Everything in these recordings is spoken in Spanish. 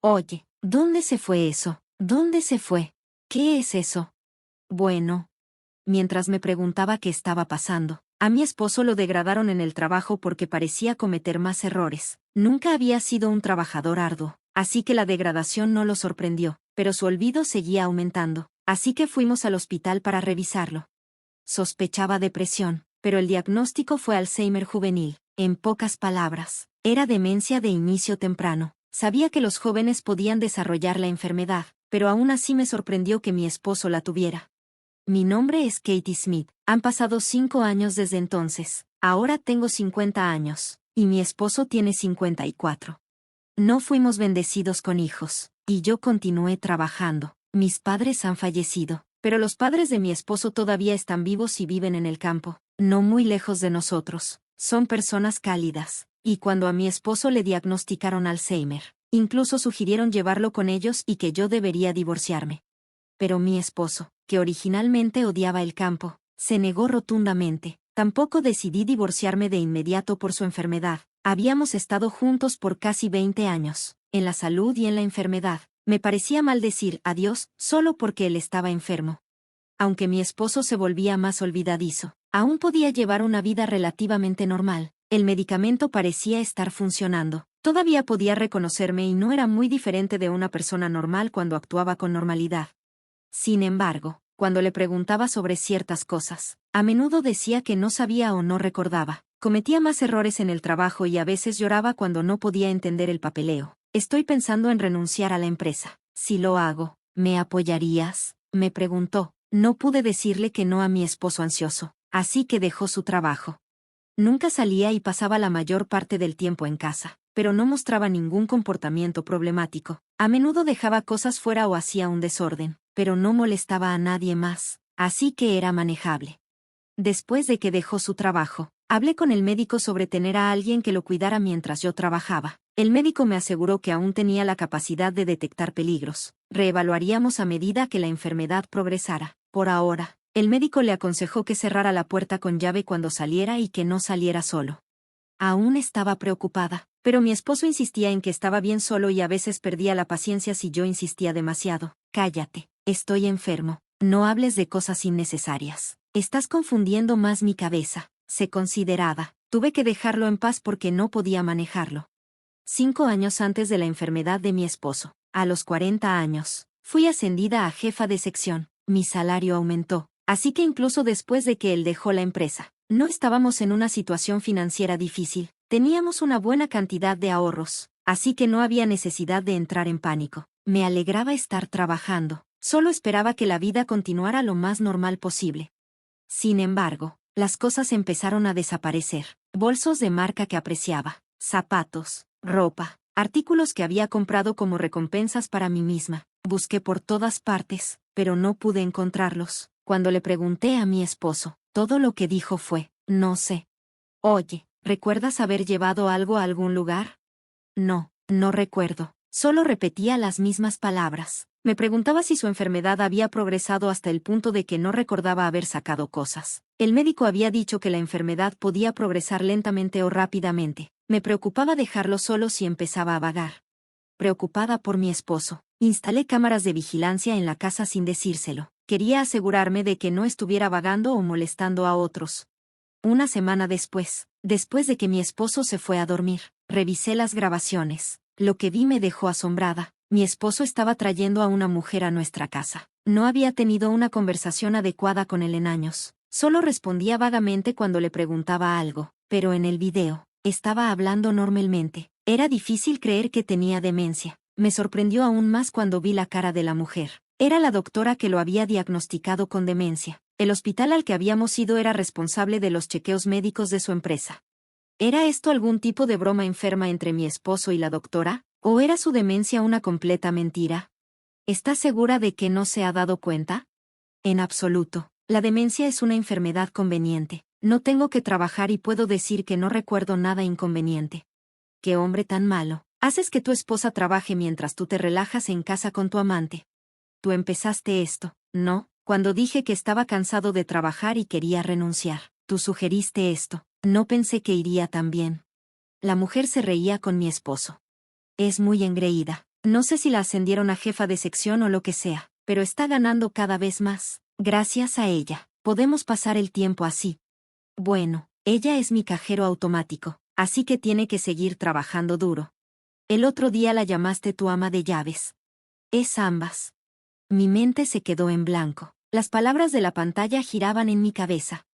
Oye, ¿dónde se fue eso? ¿Dónde se fue? ¿Qué es eso? Bueno. Mientras me preguntaba qué estaba pasando, a mi esposo lo degradaron en el trabajo porque parecía cometer más errores. Nunca había sido un trabajador arduo, así que la degradación no lo sorprendió, pero su olvido seguía aumentando, así que fuimos al hospital para revisarlo. Sospechaba depresión, pero el diagnóstico fue Alzheimer juvenil. En pocas palabras, era demencia de inicio temprano. Sabía que los jóvenes podían desarrollar la enfermedad, pero aún así me sorprendió que mi esposo la tuviera. Mi nombre es Katie Smith. Han pasado 5 años desde entonces. Ahora tengo 50 años, y mi esposo tiene 54. No fuimos bendecidos con hijos, y yo continué trabajando. Mis padres han fallecido, pero los padres de mi esposo todavía están vivos y viven en el campo, no muy lejos de nosotros. Son personas cálidas, y cuando a mi esposo le diagnosticaron Alzheimer, incluso sugirieron llevarlo con ellos y que yo debería divorciarme. Pero mi esposo, que originalmente odiaba el campo, se negó rotundamente. Tampoco decidí divorciarme de inmediato por su enfermedad. Habíamos estado juntos por casi 20 años, en la salud y en la enfermedad. Me parecía mal decir adiós solo porque él estaba enfermo. Aunque mi esposo se volvía más olvidadizo, aún podía llevar una vida relativamente normal. El medicamento parecía estar funcionando. Todavía podía reconocerme y no era muy diferente de una persona normal cuando actuaba con normalidad. Sin embargo, cuando le preguntaba sobre ciertas cosas, a menudo decía que no sabía o no recordaba. Cometía más errores en el trabajo y a veces lloraba cuando no podía entender el papeleo. Estoy pensando en renunciar a la empresa. Si lo hago, ¿me apoyarías?, me preguntó. No pude decirle que no a mi esposo ansioso, así que dejó su trabajo. Nunca salía y pasaba la mayor parte del tiempo en casa, pero no mostraba ningún comportamiento problemático. A menudo dejaba cosas fuera o hacía un desorden, pero no molestaba a nadie más, así que era manejable. Después de que dejó su trabajo, hablé con el médico sobre tener a alguien que lo cuidara mientras yo trabajaba. El médico me aseguró que aún tenía la capacidad de detectar peligros. Reevaluaríamos a medida que la enfermedad progresara. Por ahora, el médico le aconsejó que cerrara la puerta con llave cuando saliera y que no saliera solo. Aún estaba preocupada, pero mi esposo insistía en que estaba bien solo y a veces perdía la paciencia si yo insistía demasiado. Cállate, estoy enfermo, no hables de cosas innecesarias. Estás confundiendo más mi cabeza. Sé considerada. Tuve que dejarlo en paz porque no podía manejarlo. 5 años antes de la enfermedad de mi esposo, a los 40 años, fui ascendida a jefa de sección. Mi salario aumentó, así que incluso después de que él dejó la empresa, no estábamos en una situación financiera difícil. Teníamos una buena cantidad de ahorros, así que no había necesidad de entrar en pánico. Me alegraba estar trabajando. Solo esperaba que la vida continuara lo más normal posible. Sin embargo, las cosas empezaron a desaparecer. Bolsos de marca que apreciaba, zapatos, ropa, artículos que había comprado como recompensas para mí misma. Busqué por todas partes, pero no pude encontrarlos. Cuando le pregunté a mi esposo, todo lo que dijo fue, no sé. Oye, ¿recuerdas haber llevado algo a algún lugar? No, no recuerdo. Solo repetía las mismas palabras. Me preguntaba si su enfermedad había progresado hasta el punto de que no recordaba haber sacado cosas. El médico había dicho que la enfermedad podía progresar lentamente o rápidamente. Me preocupaba dejarlo solo si empezaba a vagar. Preocupada por mi esposo, instalé cámaras de vigilancia en la casa sin decírselo. Quería asegurarme de que no estuviera vagando o molestando a otros. Una semana después de que mi esposo se fue a dormir, revisé las grabaciones. Lo que vi me dejó asombrada. Mi esposo estaba trayendo a una mujer a nuestra casa. No había tenido una conversación adecuada con él en años. Solo respondía vagamente cuando le preguntaba algo, pero en el video, estaba hablando normalmente. Era difícil creer que tenía demencia. Me sorprendió aún más cuando vi la cara de la mujer. Era la doctora que lo había diagnosticado con demencia. El hospital al que habíamos ido era responsable de los chequeos médicos de su empresa. ¿Era esto algún tipo de broma enferma entre mi esposo y la doctora? ¿O era su demencia una completa mentira? ¿Estás segura de que no se ha dado cuenta? En absoluto. La demencia es una enfermedad conveniente. No tengo que trabajar y puedo decir que no recuerdo nada inconveniente. ¡Qué hombre tan malo! Haces que tu esposa trabaje mientras tú te relajas en casa con tu amante. Tú empezaste esto, ¿no? Cuando dije que estaba cansado de trabajar y quería renunciar. Tú sugeriste esto. No pensé que iría tan bien. La mujer se reía con mi esposo. Es muy engreída. No sé si la ascendieron a jefa de sección o lo que sea, pero está ganando cada vez más. Gracias a ella, podemos pasar el tiempo así. Bueno, ella es mi cajero automático, así que tiene que seguir trabajando duro. El otro día la llamaste tu ama de llaves. Es ambas. Mi mente se quedó en blanco. Las palabras de la pantalla giraban en mi cabeza.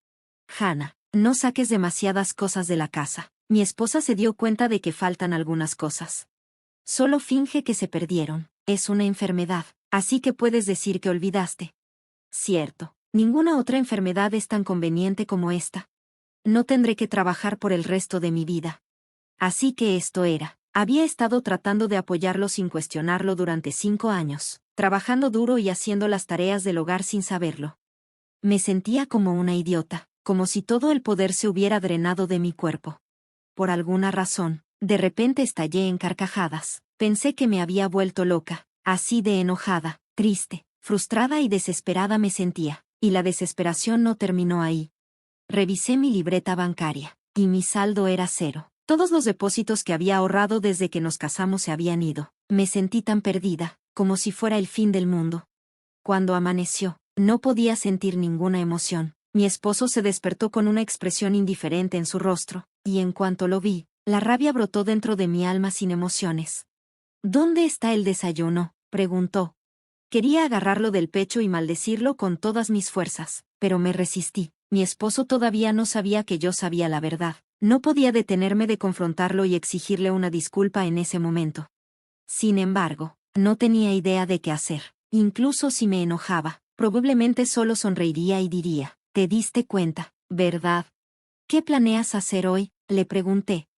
Hannah, no saques demasiadas cosas de la casa. Mi esposa se dio cuenta de que faltan algunas cosas. Solo finge que se perdieron. Es una enfermedad, así que puedes decir que olvidaste. Cierto, ninguna otra enfermedad es tan conveniente como esta. No tendré que trabajar por el resto de mi vida. Así que esto era. Había estado tratando de apoyarlo sin cuestionarlo durante 5 años, trabajando duro y haciendo las tareas del hogar sin saberlo. Me sentía como una idiota, como si todo el poder se hubiera drenado de mi cuerpo. Por alguna razón, de repente estallé en carcajadas. Pensé que me había vuelto loca, así de enojada, triste, frustrada y desesperada me sentía, y la desesperación no terminó ahí. Revisé mi libreta bancaria, y mi saldo era 0. Todos los depósitos que había ahorrado desde que nos casamos se habían ido. Me sentí tan perdida, como si fuera el fin del mundo. Cuando amaneció, no podía sentir ninguna emoción. Mi esposo se despertó con una expresión indiferente en su rostro, y en cuanto lo vi, la rabia brotó dentro de mi alma sin emociones. ¿Dónde está el desayuno?, preguntó. Quería agarrarlo del pecho y maldecirlo con todas mis fuerzas, pero me resistí. Mi esposo todavía no sabía que yo sabía la verdad. No podía detenerme de confrontarlo y exigirle una disculpa en ese momento. Sin embargo, no tenía idea de qué hacer. Incluso si me enojaba, probablemente solo sonreiría y diría, «Te diste cuenta, ¿verdad? ¿Qué planeas hacer hoy?», le pregunté.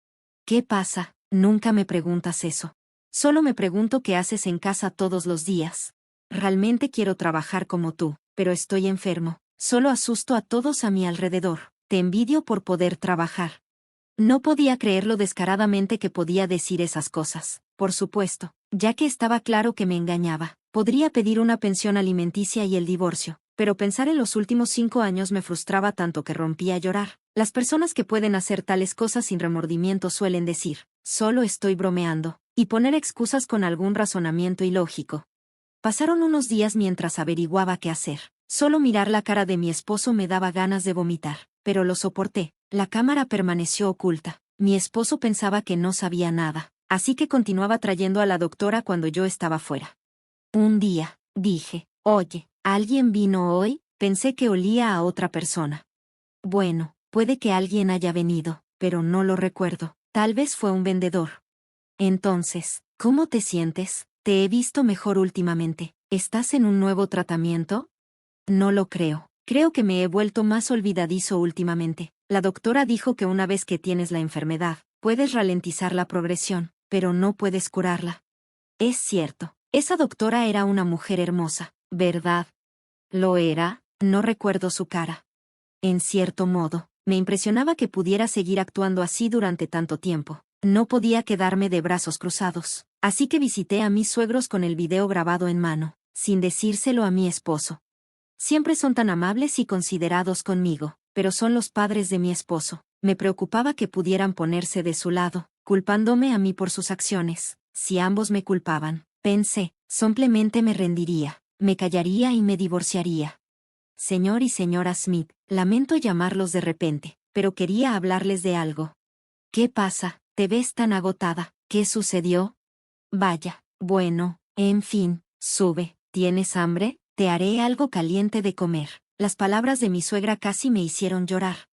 «¿Qué pasa? Nunca me preguntas eso. Solo me pregunto qué haces en casa todos los días. Realmente quiero trabajar como tú, pero estoy enfermo. Solo asusto a todos a mi alrededor. Te envidio por poder trabajar». No podía creer lo descaradamente que podía decir esas cosas. Por supuesto, ya que estaba claro que me engañaba, podría pedir una pensión alimenticia y el divorcio, pero pensar en los últimos 5 años me frustraba tanto que rompía a llorar. Las personas que pueden hacer tales cosas sin remordimiento suelen decir, «Solo estoy bromeando», y poner excusas con algún razonamiento ilógico. Pasaron unos días mientras averiguaba qué hacer. Solo mirar la cara de mi esposo me daba ganas de vomitar, pero lo soporté. La cámara permaneció oculta. Mi esposo pensaba que no sabía nada, así que continuaba trayendo a la doctora cuando yo estaba fuera. Un día, dije, «Oye, ¿alguien vino hoy?». Pensé que olía a otra persona. Bueno, puede que alguien haya venido, pero no lo recuerdo. Tal vez fue un vendedor. Entonces, ¿cómo te sientes? Te he visto mejor últimamente. ¿Estás en un nuevo tratamiento? No lo creo. Creo que me he vuelto más olvidadizo últimamente. La doctora dijo que una vez que tienes la enfermedad, puedes ralentizar la progresión, pero no puedes curarla. Es cierto. Esa doctora era una mujer hermosa, ¿verdad? ¿Lo era? No recuerdo su cara. En cierto modo, me impresionaba que pudiera seguir actuando así durante tanto tiempo. No podía quedarme de brazos cruzados, así que visité a mis suegros con el video grabado en mano, sin decírselo a mi esposo. Siempre son tan amables y considerados conmigo, pero son los padres de mi esposo. Me preocupaba que pudieran ponerse de su lado, culpándome a mí por sus acciones. Si ambos me culpaban, pensé, simplemente me rendiría, me callaría y me divorciaría. Señor y señora Smith, lamento llamarlos de repente, pero quería hablarles de algo. ¿Qué pasa? Te ves tan agotada. ¿Qué sucedió? Vaya, bueno, en fin, sube. ¿Tienes hambre? Te haré algo caliente de comer. Las palabras de mi suegra casi me hicieron llorar.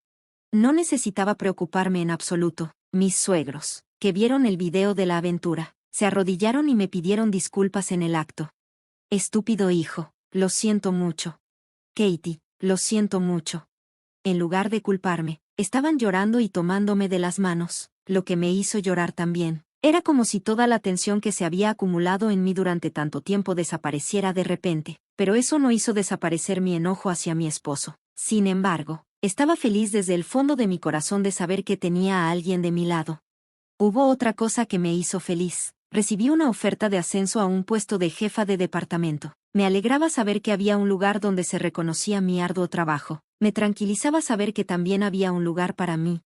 No necesitaba preocuparme en absoluto. Mis suegros, que vieron el video de la aventura, se arrodillaron y me pidieron disculpas en el acto. Estúpido hijo, lo siento mucho. Katie, lo siento mucho. En lugar de culparme, estaban llorando y tomándome de las manos, lo que me hizo llorar también. Era como si toda la tensión que se había acumulado en mí durante tanto tiempo desapareciera de repente, pero eso no hizo desaparecer mi enojo hacia mi esposo. Sin embargo, estaba feliz desde el fondo de mi corazón de saber que tenía a alguien de mi lado. Hubo otra cosa que me hizo feliz. Recibí una oferta de ascenso a un puesto de jefa de departamento. Me alegraba saber que había un lugar donde se reconocía mi arduo trabajo. Me tranquilizaba saber que también había un lugar para mí.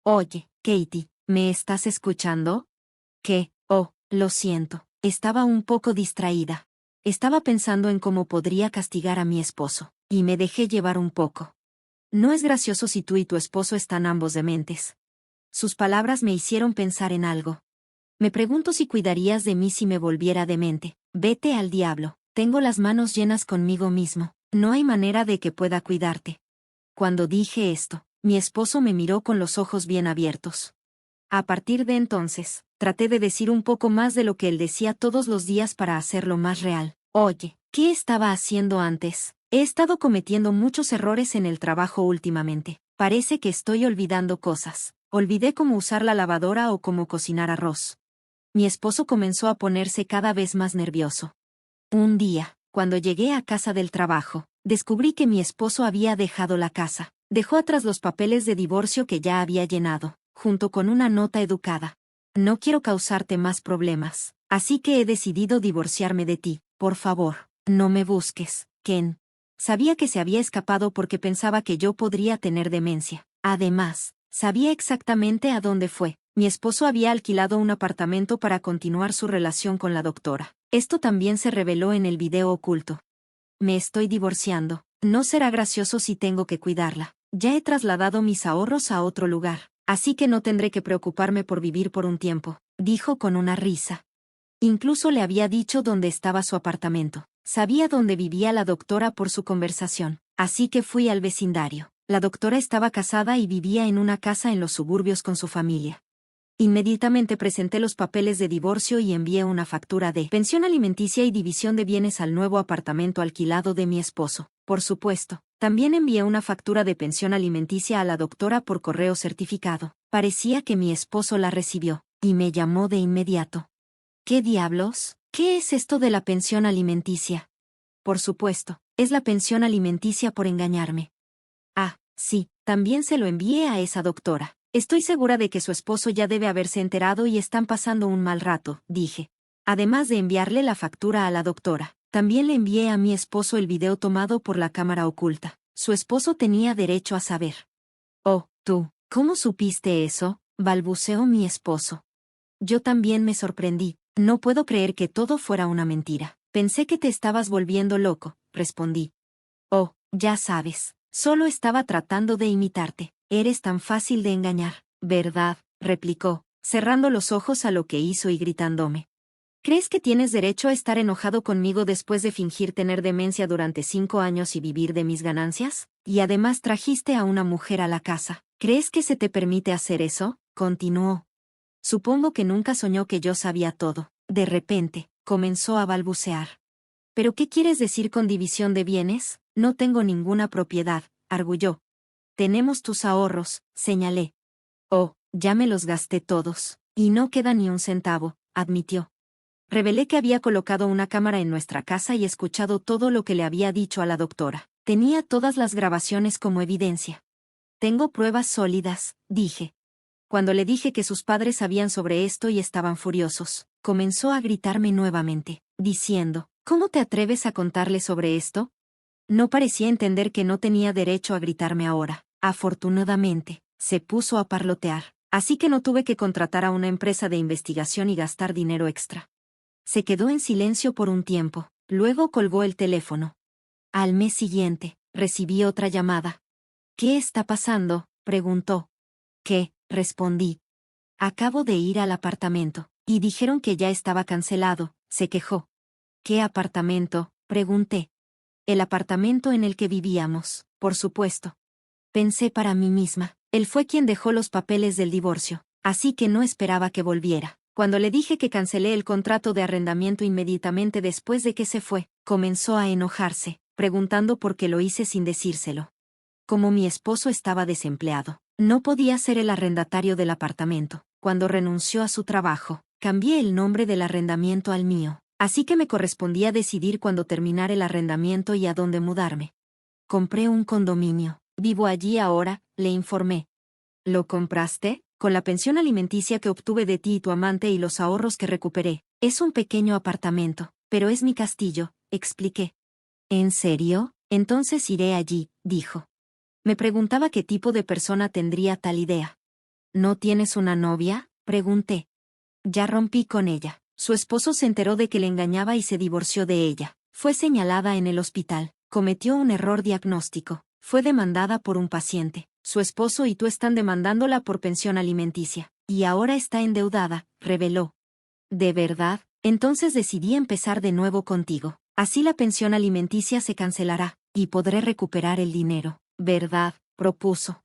Oye, Katie, ¿me estás escuchando? ¿Qué? Oh, lo siento. Estaba un poco distraída. Estaba pensando en cómo podría castigar a mi esposo, y me dejé llevar un poco. No es gracioso si tú y tu esposo están ambos dementes. Sus palabras me hicieron pensar en algo. Me pregunto si cuidarías de mí si me volviera demente. Vete al diablo. Tengo las manos llenas conmigo mismo. No hay manera de que pueda cuidarte. Cuando dije esto, mi esposo me miró con los ojos bien abiertos. A partir de entonces, traté de decir un poco más de lo que él decía todos los días para hacerlo más real. Oye, ¿qué estaba haciendo antes? He estado cometiendo muchos errores en el trabajo últimamente. Parece que estoy olvidando cosas. Olvidé cómo usar la lavadora o cómo cocinar arroz. Mi esposo comenzó a ponerse cada vez más nervioso. Un día, cuando llegué a casa del trabajo, descubrí que mi esposo había dejado la casa. Dejó atrás los papeles de divorcio que ya había llenado, junto con una nota educada. No quiero causarte más problemas, así que he decidido divorciarme de ti. Por favor, no me busques, Ken. Sabía que se había escapado porque pensaba que yo podría tener demencia. Además, sabía exactamente a dónde fue. Mi esposo había alquilado un apartamento para continuar su relación con la doctora. Esto también se reveló en el video oculto. Me estoy divorciando. No será gracioso si tengo que cuidarla. Ya he trasladado mis ahorros a otro lugar, así que no tendré que preocuparme por vivir por un tiempo, dijo con una risa. Incluso le había dicho dónde estaba su apartamento. Sabía dónde vivía la doctora por su conversación, así que fui al vecindario. La doctora estaba casada y vivía en una casa en los suburbios con su familia. Inmediatamente presenté los papeles de divorcio y envié una factura de pensión alimenticia y división de bienes al nuevo apartamento alquilado de mi esposo. Por supuesto, también envié una factura de pensión alimenticia a la doctora por correo certificado. Parecía que mi esposo la recibió, y me llamó de inmediato. ¿Qué diablos? ¿Qué es esto de la pensión alimenticia? Por supuesto, es la pensión alimenticia por engañarme. Ah, sí, también se lo envié a esa doctora. Estoy segura de que su esposo ya debe haberse enterado y están pasando un mal rato, dije. Además de enviarle la factura a la doctora, también le envié a mi esposo el video tomado por la cámara oculta. Su esposo tenía derecho a saber. Oh, tú, ¿cómo supiste eso? Balbuceó mi esposo. Yo también me sorprendí. No puedo creer que todo fuera una mentira. Pensé que te estabas volviendo loco, respondí. Oh, ya sabes, solo estaba tratando de imitarte. Eres tan fácil de engañar, ¿verdad? Replicó, cerrando los ojos a lo que hizo y gritándome. ¿Crees que tienes derecho a estar enojado conmigo después de fingir tener demencia durante 5 años y vivir de mis ganancias? Y además trajiste a una mujer a la casa. ¿Crees que se te permite hacer eso? Continuó. Supongo que nunca soñó que yo sabía todo. De repente, comenzó a balbucear. ¿Pero qué quieres decir con división de bienes? No tengo ninguna propiedad, arguyó. Tenemos tus ahorros, señalé. Oh, ya me los gasté todos, y no queda ni un centavo, admitió. Revelé que había colocado una cámara en nuestra casa y escuchado todo lo que le había dicho a la doctora. Tenía todas las grabaciones como evidencia. Tengo pruebas sólidas, dije. Cuando le dije que sus padres sabían sobre esto y estaban furiosos, comenzó a gritarme nuevamente, diciendo, ¿cómo te atreves a contarle sobre esto? No parecía entender que no tenía derecho a gritarme ahora. Afortunadamente, se puso a parlotear, así que no tuve que contratar a una empresa de investigación y gastar dinero extra. Se quedó en silencio por un tiempo, luego colgó el teléfono. Al mes siguiente, recibí otra llamada. ¿Qué está pasando?, preguntó. ¿Qué?, respondí. Acabo de ir al apartamento, y dijeron que ya estaba cancelado, se quejó. ¿Qué apartamento?, pregunté. El apartamento en el que vivíamos, por supuesto. Pensé para mí misma, él fue quien dejó los papeles del divorcio, así que no esperaba que volviera. Cuando le dije que cancelé el contrato de arrendamiento inmediatamente después de que se fue, comenzó a enojarse, preguntando por qué lo hice sin decírselo. Como mi esposo estaba desempleado, no podía ser el arrendatario del apartamento. Cuando renunció a su trabajo, cambié el nombre del arrendamiento al mío, así que me correspondía decidir cuándo terminar el arrendamiento y a dónde mudarme. Compré un condominio. Vivo allí ahora, le informé. ¿Lo compraste? Con la pensión alimenticia que obtuve de ti y tu amante y los ahorros que recuperé. Es un pequeño apartamento, pero es mi castillo, expliqué. ¿En serio? Entonces iré allí, dijo. Me preguntaba qué tipo de persona tendría tal idea. ¿No tienes una novia?, pregunté. Ya rompí con ella. Su esposo se enteró de que le engañaba y se divorció de ella. Fue señalada en el hospital. Cometió un error diagnóstico. Fue demandada por un paciente. Su esposo y tú están demandándola por pensión alimenticia. Y ahora está endeudada, reveló. ¿De verdad? Entonces decidí empezar de nuevo contigo. Así la pensión alimenticia se cancelará, y podré recuperar el dinero. ¿Verdad? Propuso.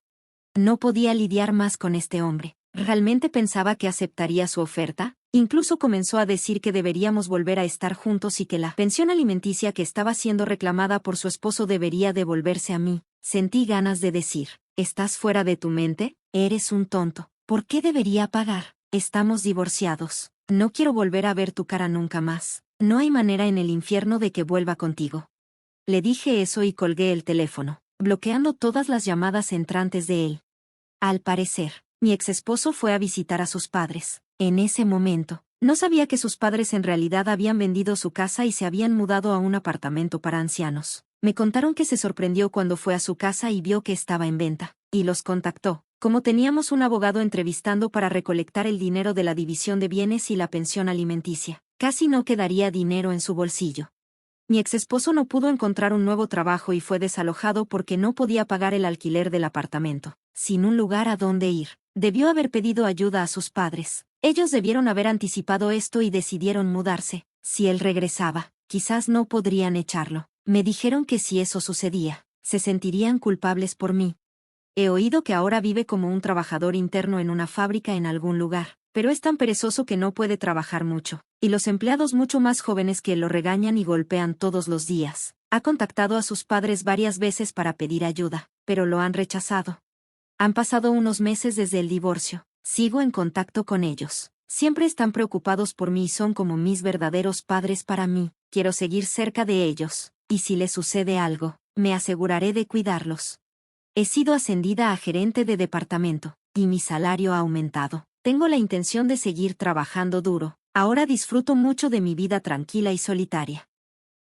No podía lidiar más con este hombre. ¿Realmente pensaba que aceptaría su oferta? Incluso comenzó a decir que deberíamos volver a estar juntos y que la pensión alimenticia que estaba siendo reclamada por su esposo debería devolverse a mí. Sentí ganas de decir, ¿estás fuera de tu mente? Eres un tonto. ¿Por qué debería pagar? Estamos divorciados. No quiero volver a ver tu cara nunca más. No hay manera en el infierno de que vuelva contigo. Le dije eso y colgué el teléfono, bloqueando todas las llamadas entrantes de él. Al parecer, mi exesposo fue a visitar a sus padres. En ese momento, no sabía que sus padres en realidad habían vendido su casa y se habían mudado a un apartamento para ancianos. Me contaron que se sorprendió cuando fue a su casa y vio que estaba en venta, y los contactó. Como teníamos un abogado entrevistando para recolectar el dinero de la división de bienes y la pensión alimenticia, casi no quedaría dinero en su bolsillo. Mi exesposo no pudo encontrar un nuevo trabajo y fue desalojado porque no podía pagar el alquiler del apartamento. Sin un lugar a donde ir, debió haber pedido ayuda a sus padres. Ellos debieron haber anticipado esto y decidieron mudarse. Si él regresaba, quizás no podrían echarlo. Me dijeron que si eso sucedía, se sentirían culpables por mí. He oído que ahora vive como un trabajador interno en una fábrica en algún lugar, pero es tan perezoso que no puede trabajar mucho, y los empleados mucho más jóvenes que él lo regañan y golpean todos los días. Ha contactado a sus padres varias veces para pedir ayuda, pero lo han rechazado. Han pasado unos meses desde el divorcio. Sigo en contacto con ellos. Siempre están preocupados por mí y son como mis verdaderos padres para mí. Quiero seguir cerca de ellos, y si les sucede algo, me aseguraré de cuidarlos. He sido ascendida a gerente de departamento, y mi salario ha aumentado. Tengo la intención de seguir trabajando duro. Ahora disfruto mucho de mi vida tranquila y solitaria.